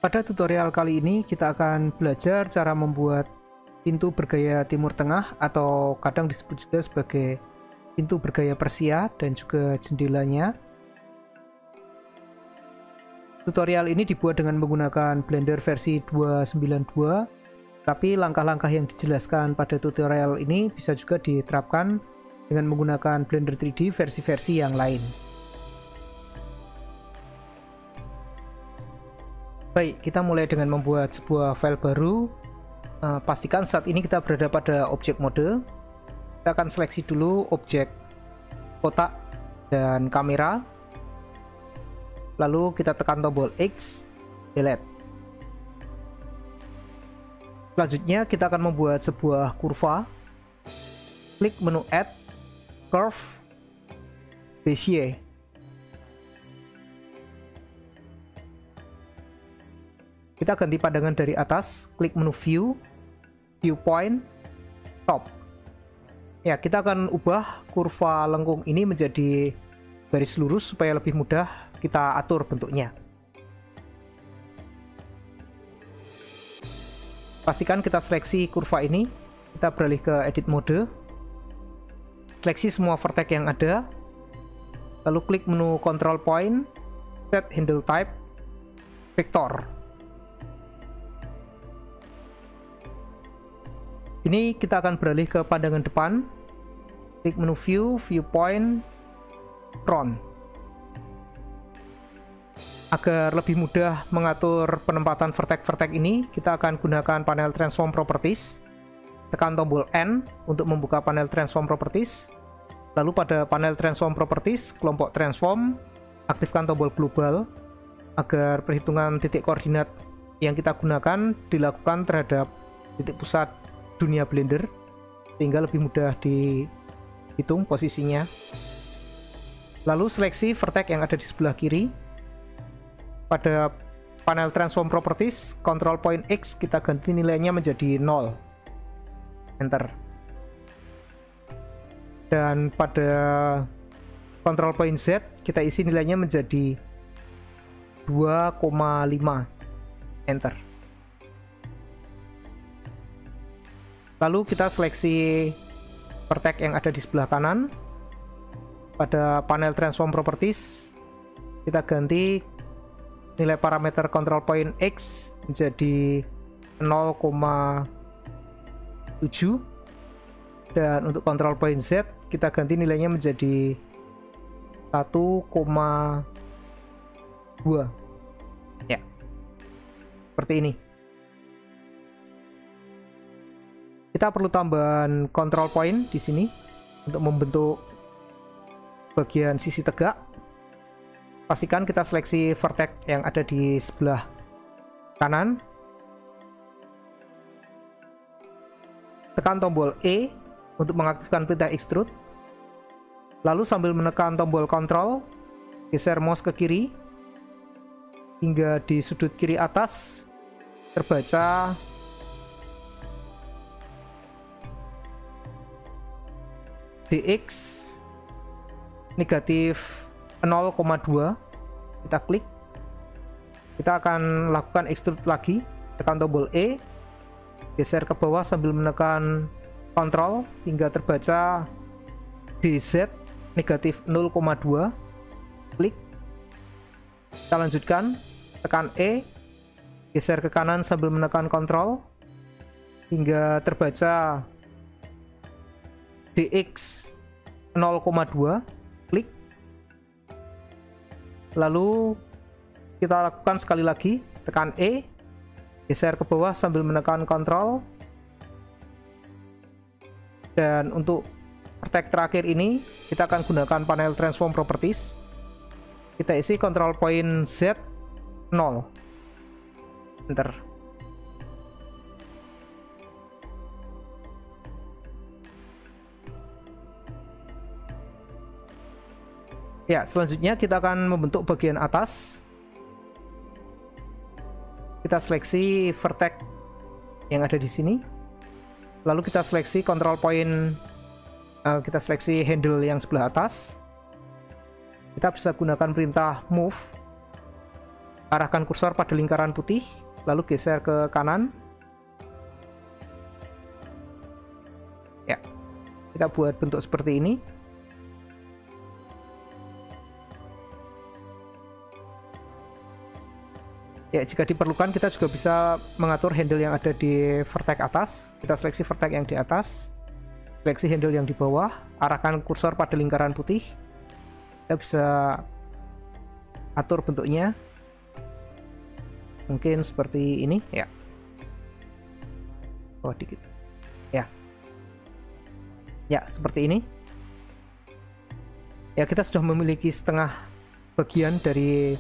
Pada tutorial kali ini kita akan belajar cara membuat pintu bergaya Timur Tengah atau kadang disebut juga sebagai pintu bergaya Persia dan juga jendelanya. Tutorial ini dibuat dengan menggunakan Blender versi 292, tapi langkah-langkah yang dijelaskan pada tutorial ini bisa juga diterapkan dengan menggunakan Blender 3D versi-versi yang lain. Baik, kita mulai dengan membuat sebuah file baru. Pastikan saat ini kita berada pada objek mode. Kita akan seleksi dulu objek kotak dan kamera. Lalu kita tekan tombol X, delete. Selanjutnya kita akan membuat sebuah kurva. Klik menu Add, Curve, Bezier. Kita ganti pandangan dari atas, klik menu View, Viewpoint, Top. Ya, kita akan ubah kurva lengkung ini menjadi garis lurus supaya lebih mudah kita atur bentuknya. Pastikan kita seleksi kurva ini, kita beralih ke Edit Mode, seleksi semua vertex yang ada, lalu klik menu Control Point, Set Handle Type, Vector. Ini kita akan beralih ke pandangan depan, klik menu View, Viewpoint, Front. Agar lebih mudah mengatur penempatan vertex-vertex ini, kita akan gunakan panel Transform Properties. Tekan tombol N untuk membuka panel Transform Properties. Lalu pada panel Transform Properties, kelompok Transform, aktifkan tombol Global agar perhitungan titik koordinat yang kita gunakan dilakukan terhadap titik pusat dunia Blender sehingga lebih mudah dihitung posisinya. Lalu seleksi vertex yang ada di sebelah kiri. Pada panel Transform Properties, Control Point X kita ganti nilainya menjadi 0. Enter. Dan pada Control Point Z kita isi nilainya menjadi 2,5. Enter. Lalu kita seleksi vertex yang ada di sebelah kanan. Pada panel Transform Properties, kita ganti nilai parameter Control Point X menjadi 0,7. Dan untuk Control Point Z, kita ganti nilainya menjadi 1,2. Ya, seperti ini. Kita perlu tambahan control point di sini untuk membentuk bagian sisi tegak. Pastikan kita seleksi vertex yang ada di sebelah kanan. Tekan tombol E untuk mengaktifkan perintah extrude. Lalu sambil menekan tombol Ctrl, geser mouse ke kiri hingga di sudut kiri atas terbaca DX negatif 0,2. Kita klik, kita akan lakukan extrude lagi, tekan tombol E, geser ke bawah sambil menekan Ctrl hingga terbaca DZ negatif 0,2. Klik, kita lanjutkan, tekan E, geser ke kanan sambil menekan Ctrl hingga terbaca DX 0,2. Klik, lalu kita lakukan sekali lagi, tekan E, geser ke bawah sambil menekan Ctrl. Dan untuk vertex terakhir ini kita akan gunakan panel Transform Properties. Kita isi Control Point Z 0. Enter. Ya, selanjutnya kita akan membentuk bagian atas. Kita seleksi vertex yang ada di sini. Lalu kita seleksi control point, kita seleksi handle yang sebelah atas. Kita bisa gunakan perintah move arahkan kursor pada lingkaran putih, lalu geser ke kanan. Ya, kita buat bentuk seperti ini. Ya, jika diperlukan kita juga bisa mengatur handle yang ada di vertex atas. Kita seleksi vertex yang di atas, seleksi handle yang di bawah, arahkan kursor pada lingkaran putih. Kita bisa atur bentuknya. Mungkin seperti ini, ya. Bawah dikit. Ya. Ya, seperti ini. Ya, kita sudah memiliki setengah bagian dari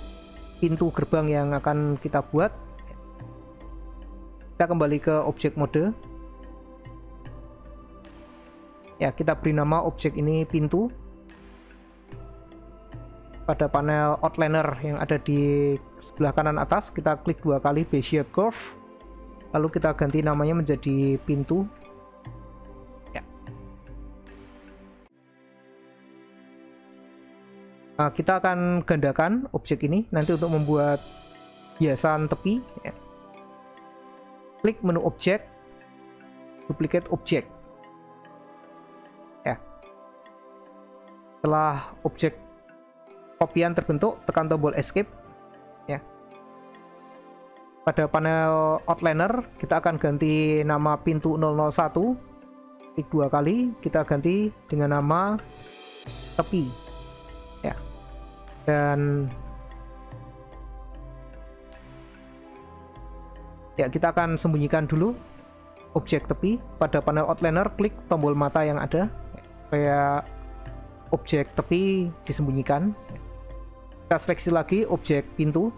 pintu gerbang yang akan kita buat. Kita kembali ke objek mode. Ya, kita beri nama objek ini pintu. Pada panel outliner yang ada di sebelah kanan atas, kita klik 2 kali Bezier Curve, lalu kita ganti namanya menjadi pintu. Ya. Nah, kita akan gandakan objek ini nanti untuk membuat hiasan tepi. Ya. Klik menu objek, duplicate objek. Ya. Setelah objek kopian terbentuk, tekan tombol escape. Ya. Pada panel outliner kita akan ganti nama pintu 001. Klik 2 kali, kita ganti dengan nama tepi. Ya. Dan ya, kita akan sembunyikan dulu objek tepi. Pada panel outliner klik tombol mata yang ada supaya objek tepi disembunyikan. Kita seleksi lagi objek pintu.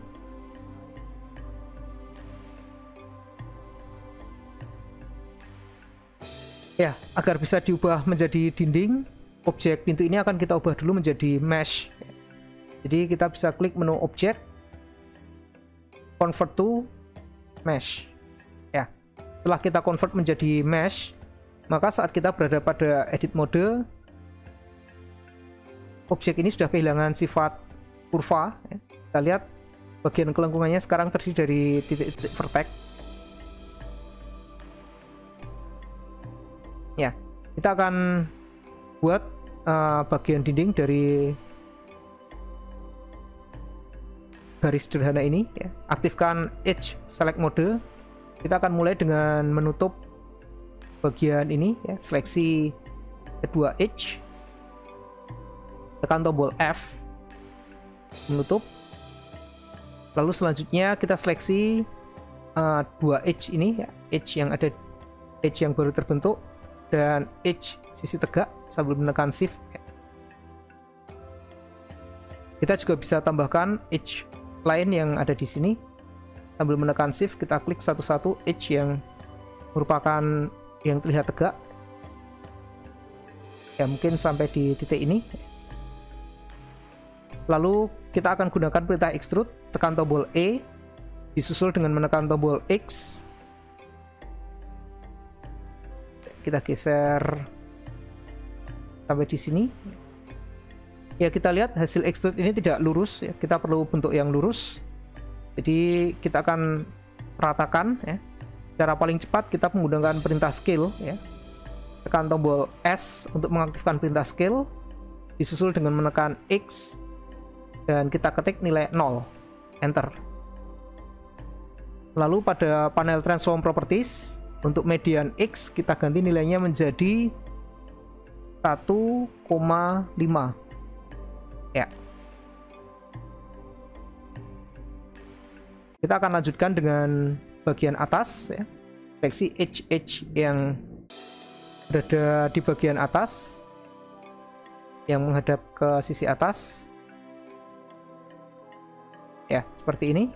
Ya, agar bisa diubah menjadi dinding, objek pintu ini akan kita ubah dulu menjadi mesh. Jadi kita bisa klik menu objek, convert to mesh. Ya, setelah kita convert menjadi mesh, maka saat kita berada pada edit mode, objek ini sudah kehilangan sifat kurva. Ya. Kita lihat bagian kelengkungannya sekarang terdiri dari titik-titik vertex. Ya, kita akan buat bagian dinding dari garis sederhana ini. Ya. Aktifkan Edge Select Mode. Kita akan mulai dengan menutup bagian ini. Ya. Seleksi kedua Edge, tekan tombol F, menutup. Lalu selanjutnya kita seleksi dua edge ini, ya. Edge yang ada, edge yang baru terbentuk, dan edge sisi tegak sambil menekan shift. Kita juga bisa tambahkan edge lain yang ada di sini sambil menekan shift. Kita klik satu-satu edge yang merupakan yang terlihat tegak, ya, mungkin sampai di titik ini. Lalu kita akan gunakan perintah extrude, tekan tombol E, disusul dengan menekan tombol X. Kita geser sampai di sini. Ya, kita lihat hasil extrude ini tidak lurus. Ya. Kita perlu bentuk yang lurus. Jadi kita akan ratakan. Ya. Cara paling cepat kita menggunakan perintah scale. Ya. Tekan tombol S untuk mengaktifkan perintah scale, disusul dengan menekan X. Dan kita ketik nilai 0, enter. Lalu pada panel transform properties, untuk median X kita ganti nilainya menjadi 1,5. Ya. Kita akan lanjutkan dengan bagian atas, ya. Seleksi edge yang berada di bagian atas yang menghadap ke sisi atas. Ya, seperti ini.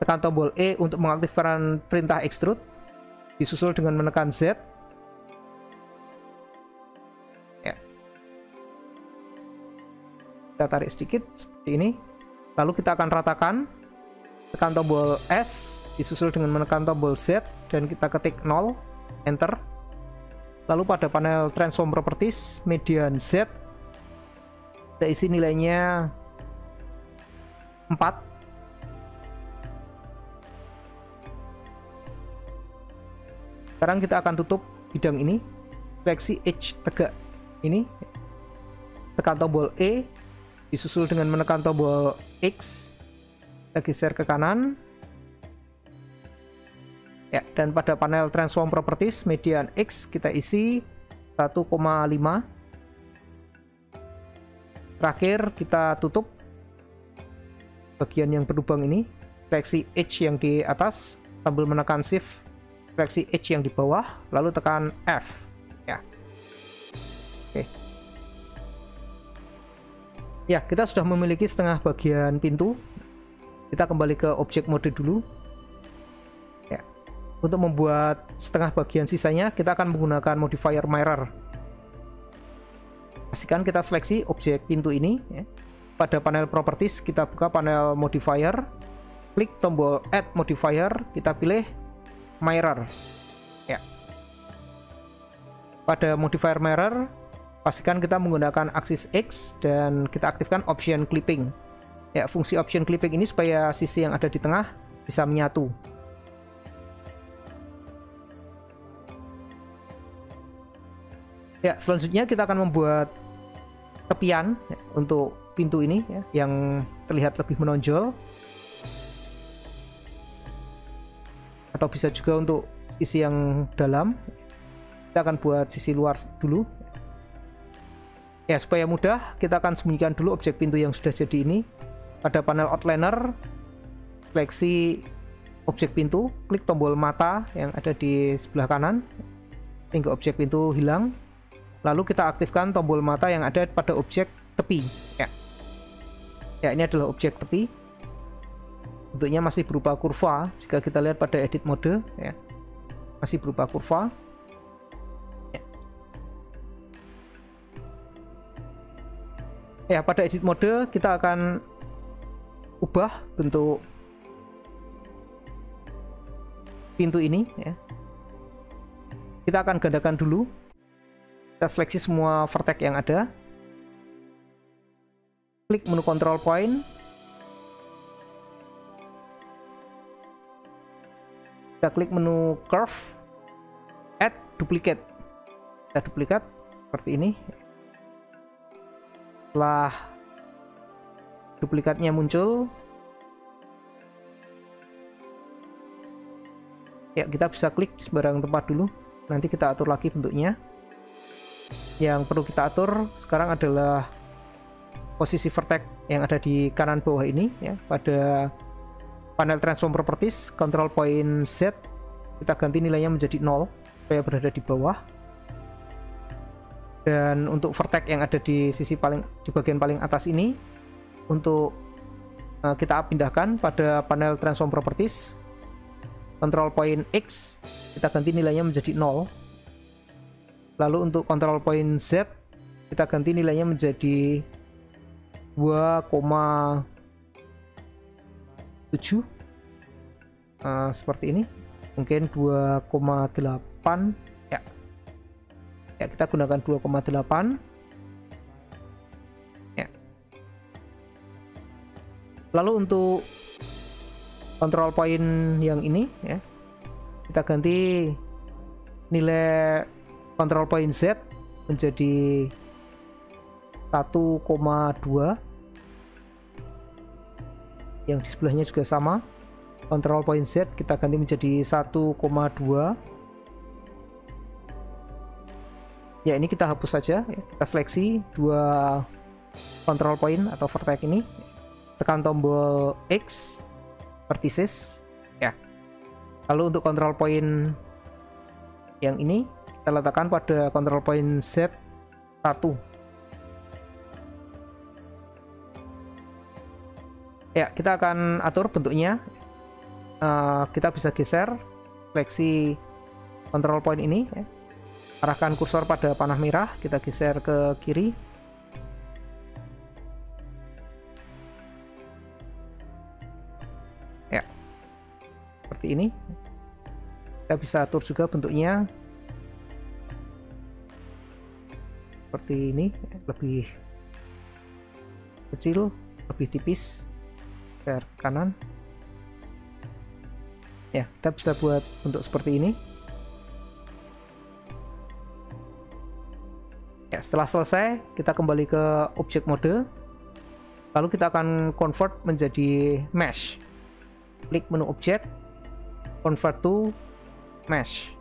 Tekan tombol E untuk mengaktifkan perintah extrude, disusul dengan menekan Z. Ya. Kita tarik sedikit seperti ini. Lalu kita akan ratakan. Tekan tombol S, disusul dengan menekan tombol Z, dan kita ketik 0, enter. Lalu pada panel transform properties, median Z, kita isi nilainya 4. Sekarang kita akan tutup bidang ini, seleksi edge tegak ini, tekan tombol E, disusul dengan menekan tombol X, kita geser ke kanan. Ya, dan pada panel transform properties median X kita isi 1,5. Terakhir kita tutup bagian yang berlubang ini, seleksi edge yang di atas sambil menekan shift, seleksi edge yang di bawah, lalu tekan F. Ya. Oke. Ya, kita sudah memiliki setengah bagian pintu. Kita kembali ke objek mode dulu. Ya. Untuk membuat setengah bagian sisanya, kita akan menggunakan modifier mirror. Pastikan kita seleksi objek pintu ini. Ya. Pada panel properties, kita buka panel modifier, klik tombol add modifier, kita pilih mirror. Ya. Pada modifier mirror, pastikan kita menggunakan aksis X dan kita aktifkan option clipping. Ya, fungsi option clipping ini supaya sisi yang ada di tengah bisa menyatu. Ya, selanjutnya kita akan membuat tepian ya, untuk pintu ini ya, yang terlihat lebih menonjol. Atau bisa juga untuk sisi yang dalam. Kita akan buat sisi luar dulu. Ya, supaya mudah, kita akan sembunyikan dulu objek pintu yang sudah jadi ini. Pada panel outliner, seleksi objek pintu, klik tombol mata yang ada di sebelah kanan hingga objek pintu hilang. Lalu kita aktifkan tombol mata yang ada pada objek tepi. Ya, ini adalah objek tepi. Bentuknya masih berupa kurva. Jika kita lihat pada edit mode, ya, masih berupa kurva. Ya, pada edit mode kita akan ubah bentuk pintu ini. Ya. Kita akan gandakan dulu. Kita seleksi semua vertex yang ada. Klik menu control point. Kita klik menu curve, add duplicate. Kita duplikat seperti ini. Setelah duplikatnya muncul, ya kita bisa klik di sembarang tempat dulu. Nanti kita atur lagi bentuknya. Yang perlu kita atur sekarang adalah posisi vertex yang ada di kanan bawah ini. Ya, pada panel transform properties, control point Z, kita ganti nilainya menjadi 0 supaya berada di bawah. Dan untuk vertex yang ada di bagian paling atas ini, untuk kita pindahkan pada panel transform properties, control point X, kita ganti nilainya menjadi 0. Lalu untuk control point Z, kita ganti nilainya menjadi 2,7. Seperti ini, mungkin 2,8. Ya, kita gunakan 2,8. Ya. Lalu untuk control point yang ini, ya, kita ganti nilai control point Z menjadi 1,2. Yang di sebelahnya juga sama. Control point Z kita ganti menjadi 1,2. Ya, ini kita hapus saja. Kita seleksi dua control point atau vertex ini. Tekan tombol X, vertices. Ya. Lalu untuk control point yang ini, kita letakkan pada control point Z 1. Ya, kita akan atur bentuknya. Kita bisa geser, seleksi control point ini. Ya. Arahkan kursor pada panah merah, kita geser ke kiri. Ya, seperti ini. Kita bisa atur juga bentuknya seperti ini, lebih kecil, lebih tipis, ke kanan. Ya, kita bisa buat bentuk seperti ini. Ya, setelah selesai, kita kembali ke object mode. Lalu kita akan convert menjadi mesh. Klik menu object, convert to mesh.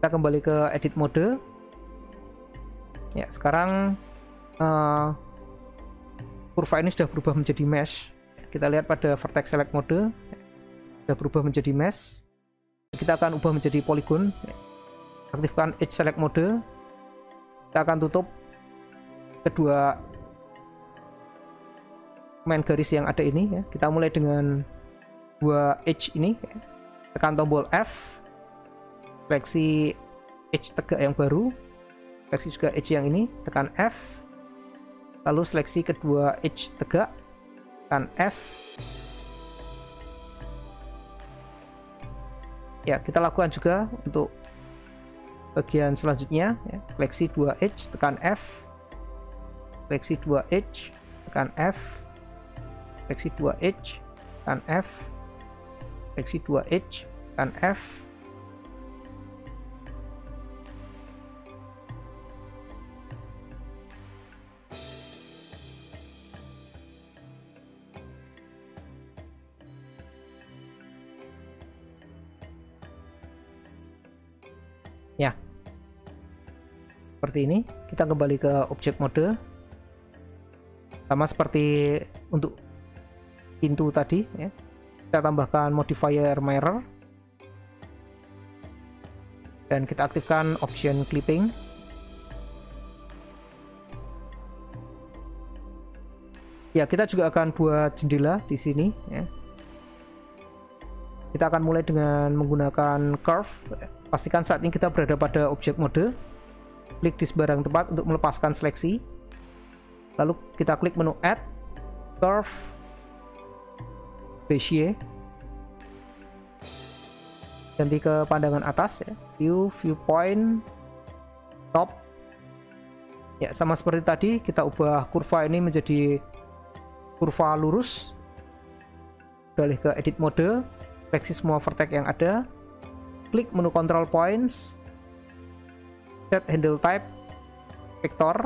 Kita kembali ke edit mode. Ya, sekarang kurva ini sudah berubah menjadi mesh. Kita lihat pada vertex select mode, sudah berubah menjadi mesh. Kita akan ubah menjadi polygon. Aktifkan edge select mode. Kita akan tutup kedua main garis yang ada ini ya. Kita mulai dengan dua edge ini ya. Tekan tombol F, seleksi edge tegak yang baru, seleksi juga edge yang ini, tekan F, lalu seleksi kedua edge tegak, tekan F. Ya, kita lakukan juga untuk bagian selanjutnya ya. Seleksi dua edge, tekan F, seleksi dua edge, tekan F, seleksi dua edge, tekan F, seleksi dua edge, tekan F. Ya, seperti ini. Kita kembali ke object mode, sama seperti untuk pintu tadi ya. Kita tambahkan modifier mirror dan kita aktifkan option clipping. Ya, kita juga akan buat jendela di sini ya. Kita akan mulai dengan menggunakan curve. Pastikan saat ini kita berada pada object mode. Klik di sembarang tempat untuk melepaskan seleksi. Lalu kita klik menu Add, Curve, Bezier. Ganti ke pandangan atas ya. View, Viewpoint, Top. Ya, sama seperti tadi kita ubah kurva ini menjadi kurva lurus. Beralih ke edit mode, seleksi semua vertex yang ada. Klik menu control points, set handle type vector,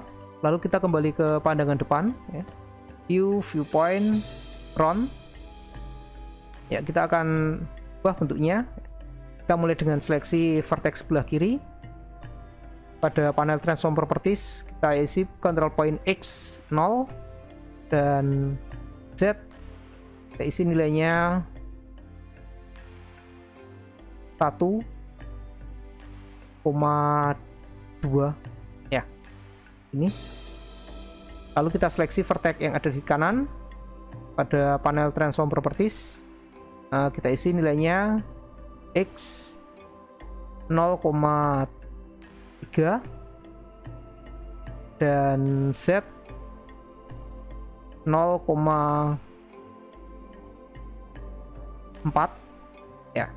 lalu kita kembali ke pandangan depan ya. View, viewpoint, front. Ya, kita akan ubah bentuknya. Kita mulai dengan seleksi vertex sebelah kiri. Pada panel transform properties kita isi control point X 0 dan Z kita isi nilainya 1,2 ya, ini. Lalu kita seleksi vertex yang ada di kanan pada panel transform properties. Kita isi nilainya X 0,3 dan Z 0,4 ya.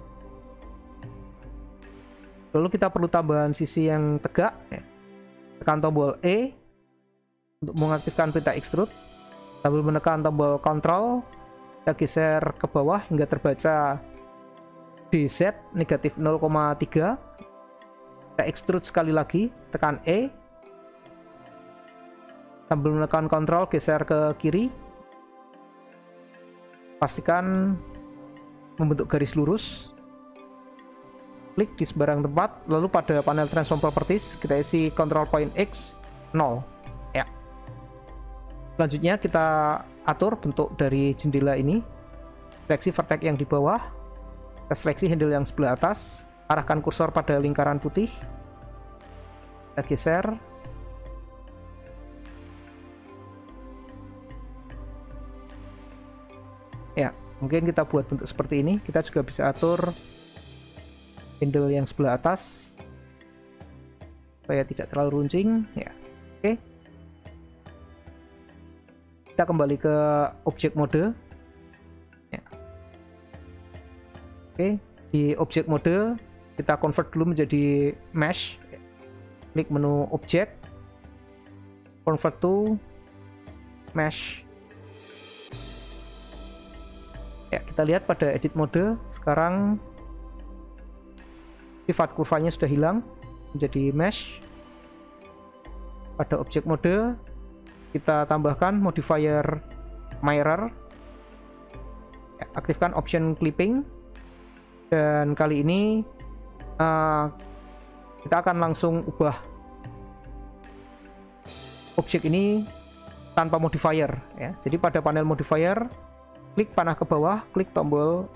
Lalu kita perlu tambahan sisi yang tegak ya. Tekan tombol E untuk mengaktifkan perintah extrude. Sambil menekan tombol Ctrl, kita geser ke bawah hingga terbaca DZ negatif 0,3. Kita extrude sekali lagi, tekan E. Sambil menekan Ctrl, geser ke kiri. Pastikan membentuk garis lurus. Klik di sembarang tempat, lalu pada panel transform properties kita isi control point X 0 ya. Selanjutnya kita atur bentuk dari jendela ini. Seleksi vertex yang di bawah, kita seleksi handle yang sebelah atas, arahkan kursor pada lingkaran putih, kita geser. Ya, mungkin kita buat bentuk seperti ini. Kita juga bisa atur handle yang sebelah atas supaya tidak terlalu runcing ya. Oke, kita kembali ke object mode ya. Oke, di object mode kita convert dulu menjadi mesh. Klik menu object, convert to mesh ya. Kita lihat pada edit mode sekarang sifat kurvanya sudah hilang menjadi mesh. Pada objek mode kita tambahkan modifier mirror, ya, aktifkan option clipping, dan kali ini kita akan langsung ubah objek ini tanpa modifier ya. Jadi pada panel modifier, klik panah ke bawah, klik tombol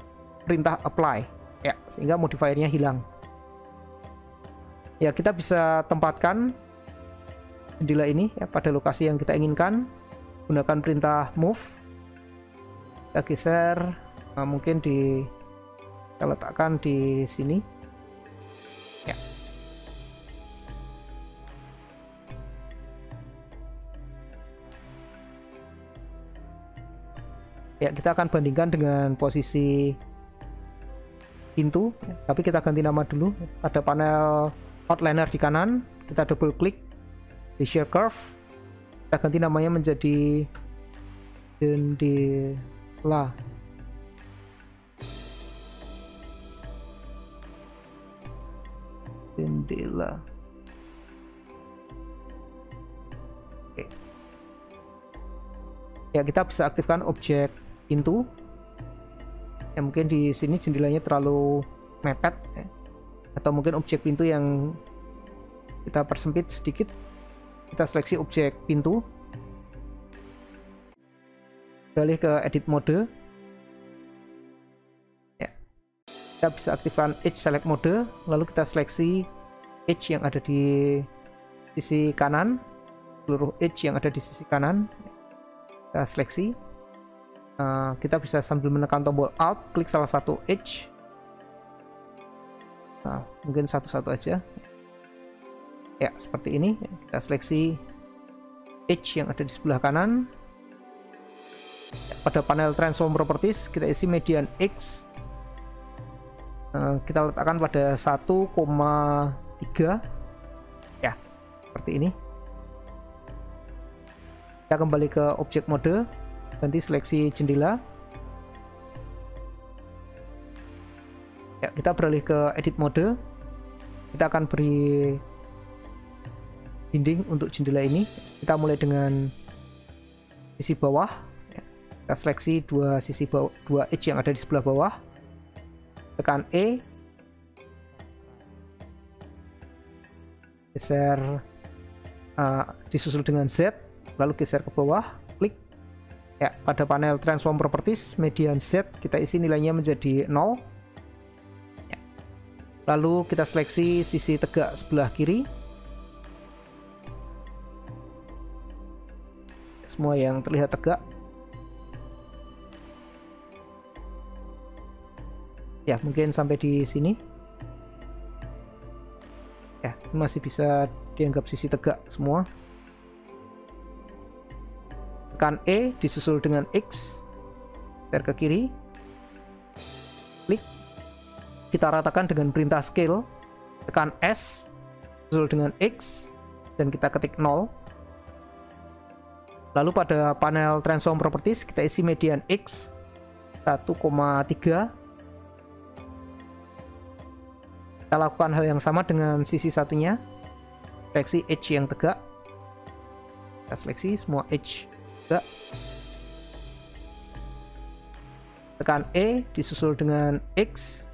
perintah apply ya, sehingga modifiernya hilang. Ya, kita bisa tempatkan jendela ini ya pada lokasi yang kita inginkan, gunakan perintah move. Kita geser, mungkin kita letakkan di sini ya. Ya, kita akan bandingkan dengan posisi pintu ya, tapi kita ganti nama dulu. Pada panel outliner di kanan, kita double klik di share curve, kita ganti namanya menjadi jendela. Oke. Ya, kita bisa aktifkan objek pintu. Ya, mungkin di sini jendelanya terlalu mepet ya. Atau mungkin objek pintu yang kita persempit sedikit. Kita seleksi objek pintu, beralih ke edit mode ya. Kita bisa aktifkan edge select mode, lalu kita seleksi edge yang ada di sisi kanan, seluruh edge yang ada di sisi kanan kita seleksi. Kita bisa sambil menekan tombol Alt, klik salah satu edge. Mungkin satu-satu aja ya, seperti ini. Kita seleksi edge yang ada di sebelah kanan ya. Pada panel transform properties kita isi median X, kita letakkan pada 1,3 ya, seperti ini. Kita kembali ke objek mode, ganti seleksi jendela ya. Kita beralih ke edit mode, kita akan beri dinding untuk jendela ini. Kita mulai dengan sisi bawah ya. Kita seleksi dua sisi bawah, dua edge yang ada di sebelah bawah, tekan E, geser, disusul dengan Z, lalu geser ke bawah, klik ya. Pada panel transform properties, median Z kita isi nilainya menjadi 0 ya. Lalu kita seleksi sisi tegak sebelah kiri, semua yang terlihat tegak ya, mungkin sampai di sini ya, masih bisa dianggap sisi tegak semua. Tekan E, disusul dengan X, geser ke kiri, klik, kita ratakan dengan perintah scale, tekan S, disusul dengan X, dan kita ketik 0. Lalu pada panel transform properties kita isi median X 1,3. Kita lakukan hal yang sama dengan sisi satunya, seleksi edge yang tegak, kita seleksi semua edge tegak, tekan E, disusul dengan X,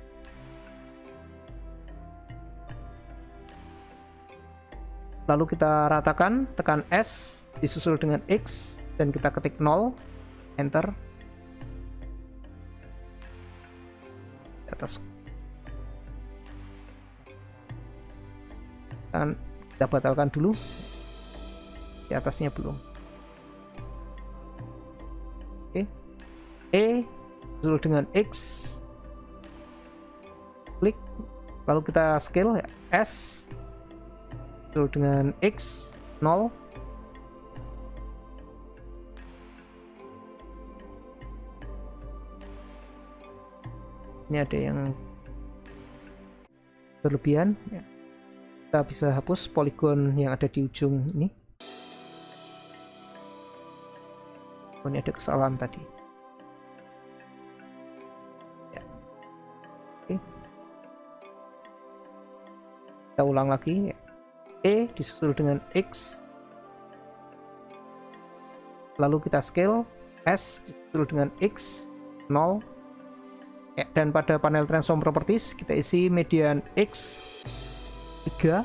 lalu kita ratakan, tekan S, disusul dengan X, dan kita ketik 0, enter. Di atas kan kita batalkan dulu, di atasnya belum. Oke. E disusul dengan X, klik, lalu kita scale ya, S disusul dengan X 0. Ini ada yang berlebihan ya. Kita bisa hapus poligon yang ada di ujung ini. Oh, ini ada kesalahan tadi ya. Oke. Kita ulang lagi ya. E disusul dengan X lalu kita scale S disusul dengan X 0 ya, dan pada panel transform properties kita isi median X 3.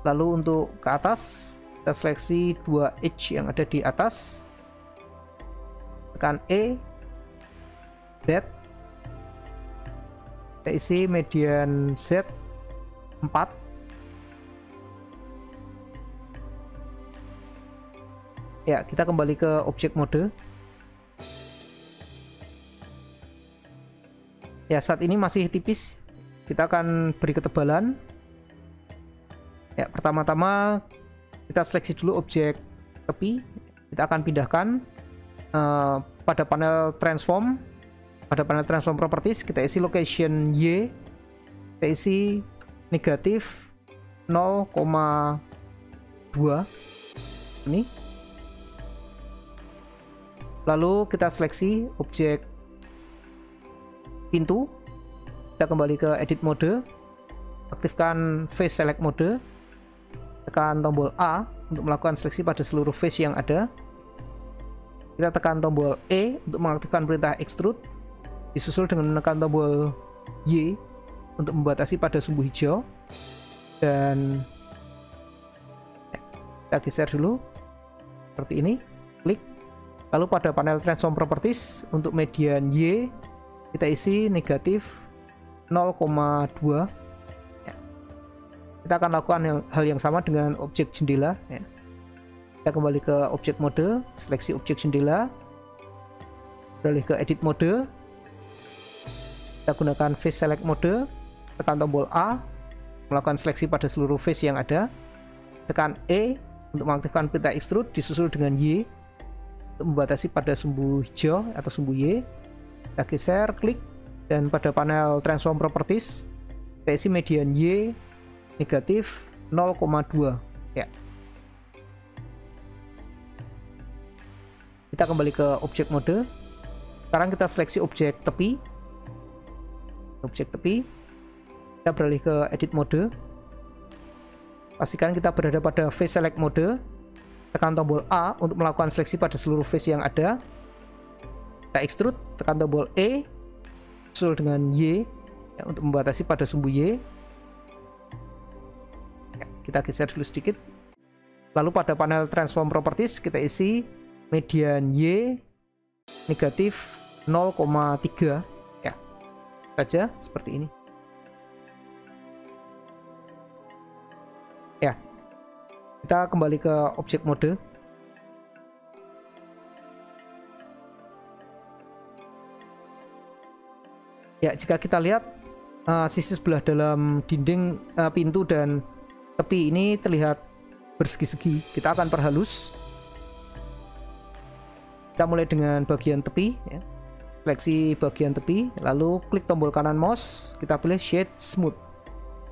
Lalu untuk ke atas kita seleksi 2 edge yang ada di atas, tekan E, Z, kita isi median Z 4. Ya, kita kembali ke objek mode. Ya, saat ini masih tipis. Kita akan beri ketebalan. Ya, pertama-tama kita seleksi dulu objek tepi. Kita akan pindahkan pada panel transform. Pada panel transform properties kita isi location Y. Kita isi negatif 0,2 ini. Lalu kita seleksi objek pintu. Kita kembali ke edit mode, aktifkan face select mode, tekan tombol A untuk melakukan seleksi pada seluruh face yang ada. Kita tekan tombol E untuk mengaktifkan perintah extrude, disusul dengan menekan tombol Y untuk membatasi pada sumbu hijau. Dan kita geser dulu seperti ini, klik. Lalu pada panel transform properties untuk median Y kita isi negatif 0,2 ya. Kita akan lakukan hal yang sama dengan objek jendela ya. Kita kembali ke objek mode, seleksi objek jendela, beralih ke edit mode, kita gunakan face select mode, tekan tombol A melakukan seleksi pada seluruh face yang ada, tekan E untuk mengaktifkan perintah extrude, disusul dengan Y untuk membatasi pada sumbu hijau atau sumbu Y. Kita geser, klik, dan pada panel transform properties kita isi median Y negatif 0,2 ya. Kita kembali ke objek mode. Sekarang kita seleksi objek tepi. Kita beralih ke edit mode, pastikan kita berada pada face select mode, tekan tombol A untuk melakukan seleksi pada seluruh face yang ada. Kita extrude, tekan tombol E, susul dengan Y ya, untuk membatasi pada sumbu Y. Ya, kita geser dulu sedikit. Lalu pada panel transform properties kita isi median Y negatif 0,3 ya, saja seperti ini. Ya, kita kembali ke objek mode. Ya, jika kita lihat sisi sebelah dalam dinding pintu dan tepi ini terlihat bersegi-segi. Kita akan perhalus. Kita mulai dengan bagian tepi ya. Seleksi bagian tepi, lalu klik tombol kanan mouse, kita pilih shade smooth.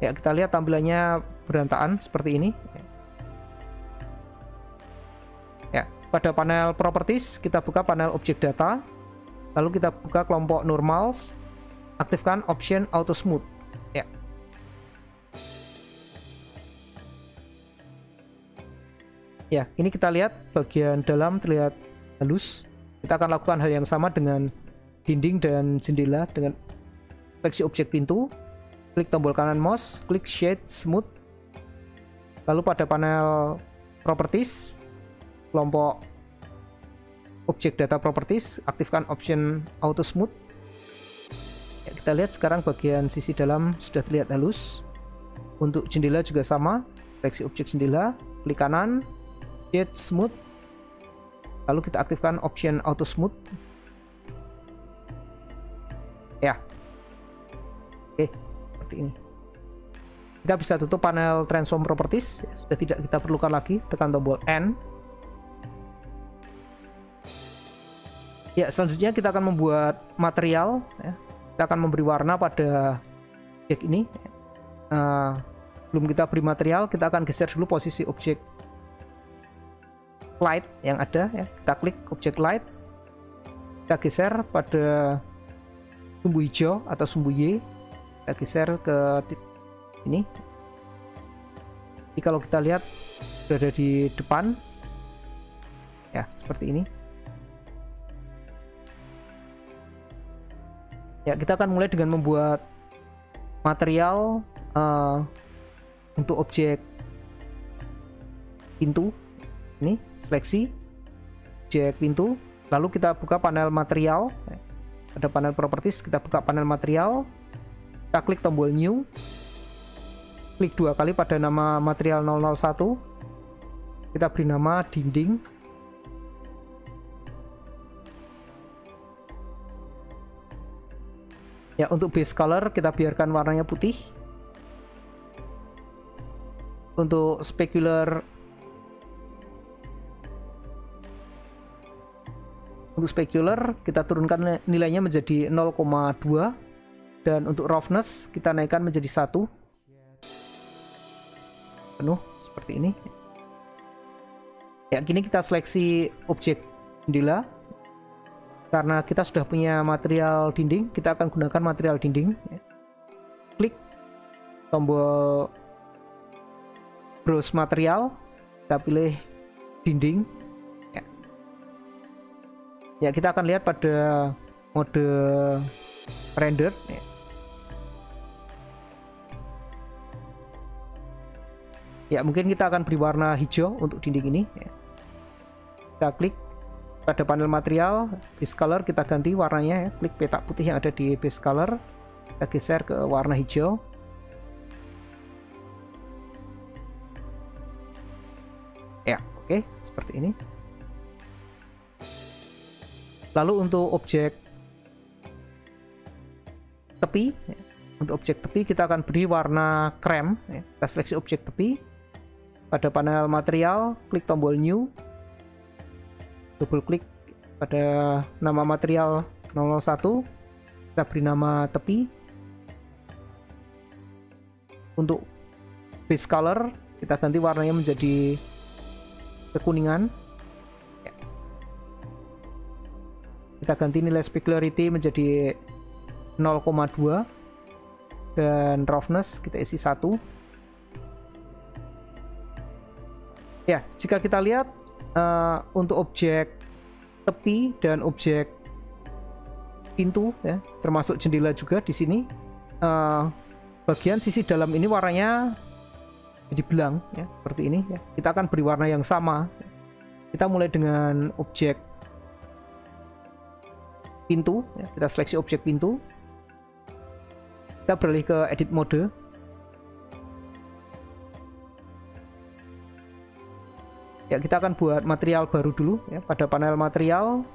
Ya, kita lihat tampilannya berantakan seperti ini. Ya, pada panel properties kita buka panel objek data, lalu kita buka kelompok normals, aktifkan option auto smooth ya. Ya, ini kita lihat bagian dalam terlihat halus. Kita akan lakukan hal yang sama dengan dinding dan jendela dengan seleksi objek pintu, klik tombol kanan mouse, klik shade smooth. Lalu pada panel properties, kelompok objek data properties, aktifkan option auto smooth. Ya, kita lihat sekarang bagian sisi dalam sudah terlihat halus. Untuk jendela juga sama, seleksi objek jendela, klik kanan, shade smooth, lalu kita aktifkan option auto smooth ya. Oke, seperti ini. Kita bisa tutup panel transform properties ya, sudah tidak kita perlukan lagi, tekan tombol N. Ya, selanjutnya kita akan membuat material ya. Kita akan memberi warna pada objek ini. Belum kita beri material, kita akan geser dulu posisi objek light yang ada ya. Kita klik objek light, kita geser pada sumbu hijau atau sumbu Y, kita geser ke ini Jadi kalau kita lihat berada di depan, ya seperti ini. Ya, kita akan mulai dengan membuat material untuk objek pintu. Ini seleksi objek pintu, lalu kita buka panel material. Pada panel properties kita buka panel material, kita klik tombol new, klik 2 kali pada nama material 001, kita beri nama dinding. Ya, untuk base color kita biarkan warnanya putih. Untuk specular kita turunkan nilainya menjadi 0,2, dan untuk roughness kita naikkan menjadi 1 penuh seperti ini. Ya, kini kita seleksi objek jendela. Karena kita sudah punya material dinding, kita akan gunakan material dinding. Klik tombol browse material, kita pilih dinding. Ya, kita akan lihat pada mode render. Ya, mungkin kita akan beri warna hijau untuk dinding ini. Kita klik pada panel material, base color kita ganti warnanya ya. Klik petak putih yang ada di base color, kita geser ke warna hijau. Ya, oke, seperti ini. Lalu untuk objek tepi, untuk objek tepi kita akan beri warna krem. Kita seleksi objek tepi, pada panel material, klik tombol new, double klik pada nama material 001, kita beri nama tepi. Untuk base color kita ganti warnanya menjadi kekuningan. Kita ganti nilai specularity menjadi 0,2 dan roughness kita isi 1. Ya, jika kita lihat untuk objek tepi dan objek pintu ya, termasuk jendela juga di sini, bagian sisi dalam ini warnanya jadi belang ya, seperti ini ya. Kita akan beri warna yang sama. Kita mulai dengan objek pintu ya. Kita seleksi objek pintu, kita beralih ke edit mode. Ya, kita akan buat material baru dulu ya. Pada panel material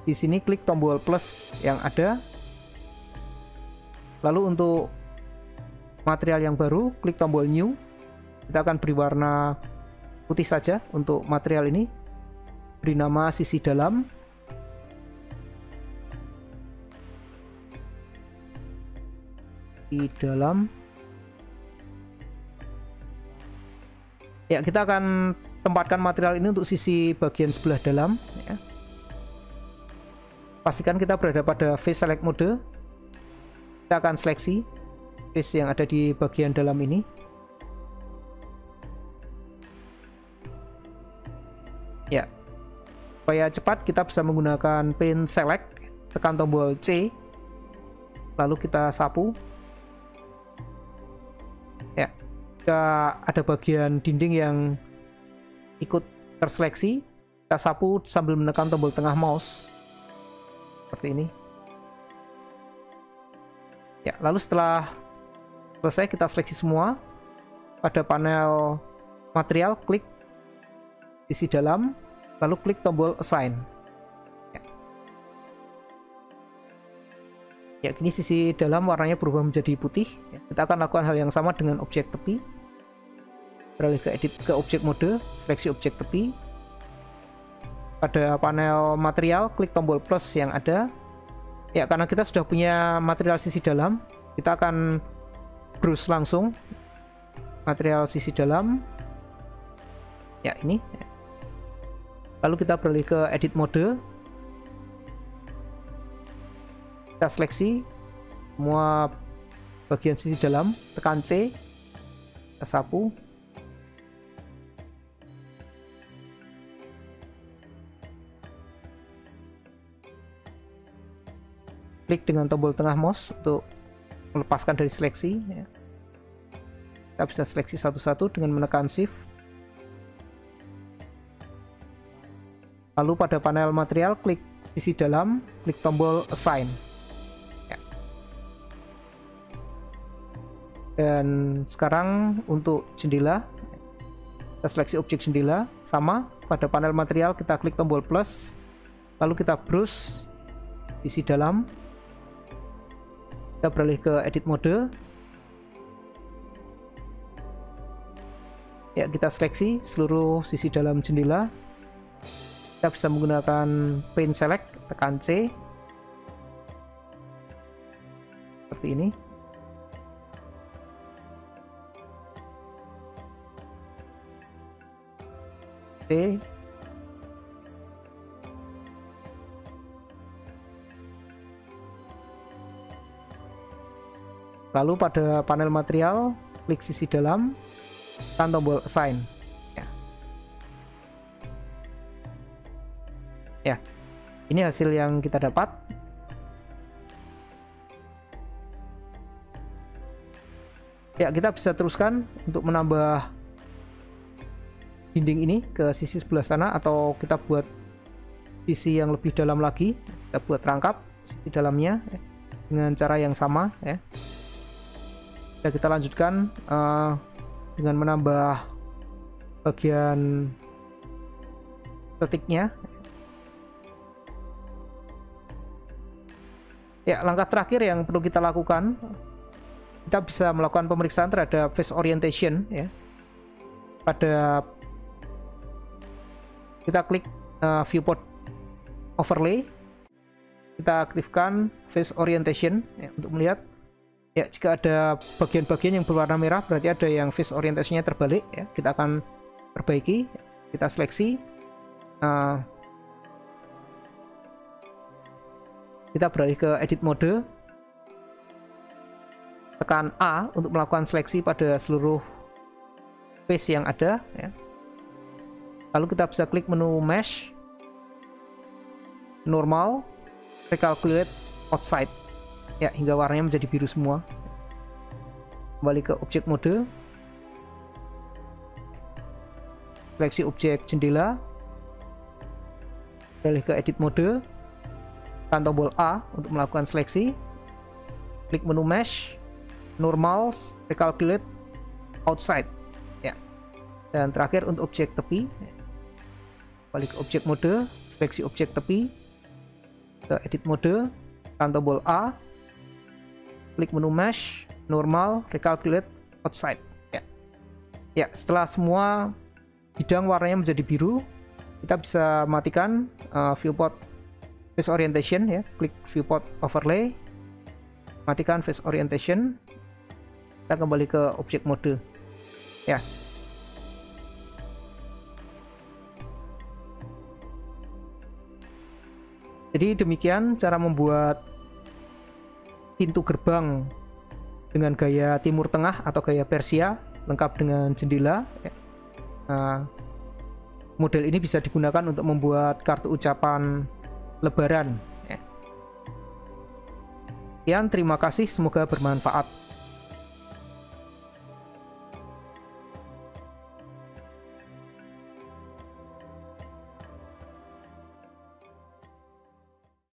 di sini klik tombol plus yang ada. Lalu untuk material yang baru klik tombol new. Kita akan beri warna putih saja untuk material ini. Beri nama sisi dalam. Di dalam. Ya, kita akan tempatkan material ini untuk sisi bagian sebelah dalam ya. Pastikan kita berada pada face select mode. Kita akan seleksi face yang ada di bagian dalam ini. Ya, supaya cepat kita bisa menggunakan pin select, tekan tombol C, lalu kita sapu. Ya, jika ada bagian dinding yang ikut terseleksi, kita sapu sambil menekan tombol tengah mouse seperti ini ya. Lalu setelah selesai kita seleksi semua, pada panel material klik sisi dalam, lalu klik tombol assign ya. Ya, kini sisi dalam warnanya berubah menjadi putih ya. Kita akan lakukan hal yang sama dengan objek tepi. Beralih ke edit ke objek mode, seleksi objek tepi. Pada panel material klik tombol plus yang ada ya. Karena kita sudah punya material sisi dalam, kita akan browse langsung material sisi dalam ya, ini. Lalu kita beralih ke edit mode, kita seleksi semua bagian sisi dalam, tekan C, kita sapu. klik dengan tombol tengah mouse untuk melepaskan dari seleksi ya. Kita bisa seleksi satu-satu dengan menekan shift. Lalu pada panel material klik sisi dalam, klik tombol assign ya. Dan sekarang untuk jendela, kita seleksi objek jendela, sama pada panel material kita klik tombol plus, lalu kita browse sisi dalam, kita beralih ke edit mode ya, kita seleksi seluruh sisi dalam jendela. Kita bisa menggunakan paint select, tekan C seperti ini. C. Lalu pada panel material klik sisi dalam, tekan tombol assign ya. Ya, ini hasil yang kita dapat. Ya, kita bisa teruskan untuk menambah dinding ini ke sisi sebelah sana, atau kita buat sisi yang lebih dalam lagi, kita buat rangkap sisi dalamnya ya, dengan cara yang sama ya. Kita lanjutkan dengan menambah bagian statiknya ya. Langkah terakhir yang perlu kita lakukan, kita bisa melakukan pemeriksaan terhadap face orientation ya. Pada kita klik viewport overlay, kita aktifkan face orientation ya, untuk melihat ya, jika ada bagian-bagian yang berwarna merah berarti ada yang face orientasinya terbalik ya. Kita akan perbaiki, kita seleksi, kita beralih ke edit mode, tekan A untuk melakukan seleksi pada seluruh face yang ada ya. Lalu kita bisa klik menu mesh, normal, recalculate outside ya, hingga warnanya menjadi biru semua. Kembali ke objek mode, seleksi objek jendela, beralih ke edit mode, tekan tombol A untuk melakukan seleksi, klik menu mesh, normal, recalculate outside ya. Dan terakhir untuk objek tepi, balik ke objek mode, seleksi objek tepi, ke edit mode, tekan tombol A, klik menu mesh, normal, recalculate outside ya. Ya, setelah semua bidang warnanya menjadi biru, kita bisa matikan viewport face orientation ya. Klik viewport overlay, matikan face orientation, kita kembali ke objek mode ya. Jadi demikian cara membuat pintu gerbang dengan gaya Timur Tengah atau gaya Persia, lengkap dengan jendela ya. Model ini bisa digunakan untuk membuat kartu ucapan Lebaran ya. Sekian, terima kasih, semoga bermanfaat.